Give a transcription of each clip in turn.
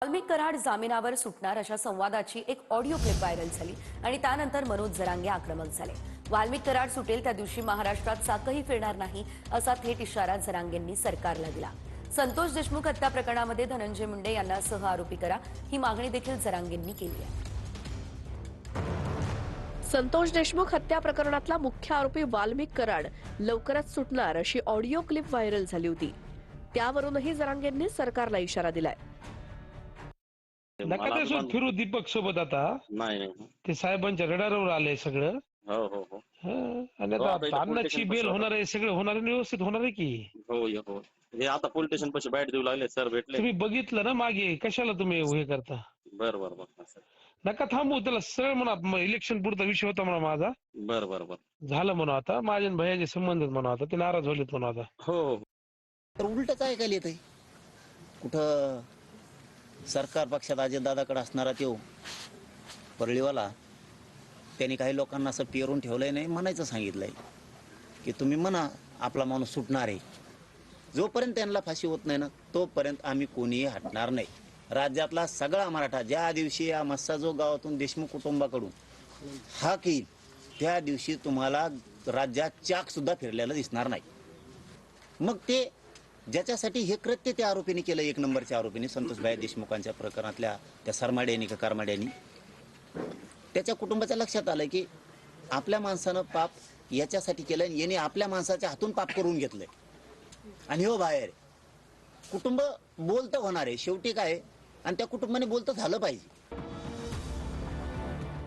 वाल्मिक कराड जामिनावर सुटणार अशा संवादाची एक ऑडिओ क्लिप व्हायरल झाली आणि त्यानंतर मनोज जरांगे आक्रमक झाले। वाल्मिक कराड सुटेल त्या दिवशी महाराष्ट्रात चाकही फिरणार नाही असा थेट इशारा जरांगेंनी सरकारला दिला। संतोष देशमुख हत्या प्रकरणामध्ये धनंजय मुंडे यांना सह आरोपी करा ही मागणी देखील जरांगेंनी केली आहे। संतोष देशमुख हत्या प्रकरणातला मुख्य आरोपी वाल्मिक कराड लवकरच सुटणार अशी ऑडिओ क्लिप व्हायरल झाली होती। त्यावरूनही जरांगेंनी सरकारला इशारा दिलाय। नका ते फिरू दीपक सोबत आता नाही ते साहेबांच्या रडारवर आले सगळं। हो हो हो आणि आता अन्नाची बेल होणार आहे, सगळं होणार आहे, व्यवस्थित होणार आहे की हो हो हे आता पोलीस स्टेशन पाशी बॅट देऊ लागले सर भेटले। तुम्ही बघितलं ना मागे, कशाला तुम्ही हे करता? बर बर बर नका थांबू त्याला, सरळ म्हणा इलेक्शन पुरता विषय होता म्हणा माझा, बर बर बर झालं म्हणा आता माझ्या भैयाचे संबंध म्हणा आता ते नाराज झालेत म्हणा आता। हो तर उलटच ऐकायला येतंय कुठं सरकार पक्षात अजितदादाकडे असणारा तो परळीवाला त्यांनी काही लोकांना असं पेरून ठेवलंय नाही, म्हणायचं सांगितलंय की तुम्ही म्हणा आपला माणूस सुटणार आहे। जोपर्यंत त्यांना फाशी होत नाही ना तोपर्यंत आम्ही कोणीही हटणार नाही। राज्यातला सगळा मराठा ज्या दिवशी या मस्साजोग गावातून देशमुख कुटुंबाकडून हाक येईल त्या दिवशी तुम्हाला राज्यात चाक सुद्धा फिरलेलं दिसणार नाही। मग ते ज्याच्यासाठी हे कृत्य त्या आरोपीने केलं, एक नंबरच्या आरोपीने संतोषभाई देशमुखांच्या प्रकरणातल्या त्या सरमाड्यांनी का कारमाड्यांनी, त्याच्या कुटुंबाच्या लक्षात आलं की आपल्या माणसानं पाप याच्यासाठी केलं, याने आपल्या माणसाच्या हातून पाप करून घेतलंय आणि हो बाहेर कुटुंब बोलतं होणार आहे शेवटी काय, आणि त्या कुटुंबाने बोलतं झालं पाहिजे।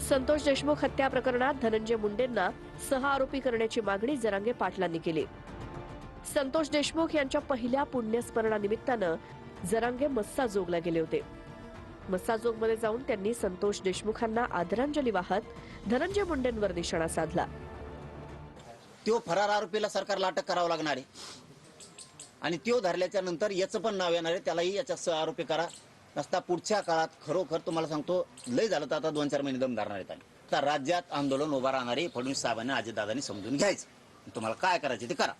संतोष देशमुख हत्या प्रकरणात धनंजय मुंडेंना सह आरोपी करण्याची मागणी जरांगे पाटलांनी केली। संतोष देशमुख यांच्या पहिल्या पुण्यस्मरणानिमित्तानं जरांगे मस्साजोगला गेले होते। मस्साजोगमध्ये जाऊन त्यांनी संतोष देशमुखांना आदरांजली वाहत धनंजय मुंडेंवर निशाणा साधला। तो फरार आरोपीला सरकारला अटक करावं लागणार आहे आणि तो धरल्याच्या नंतर याचं पण नाव येणार आहे, त्यालाही याच्या सह आरोपी करा नसता पुढच्या काळात खरोखर तुम्हाला सांगतो लय झालं तर आता 2-4 महिने दम धरणार आहेत। आता राज्यात आंदोलन उभा राहणारे फडणवीस साहेबांनी अजितदादांनी समजून घ्यायचं, तुम्हाला काय करायचं ते करा।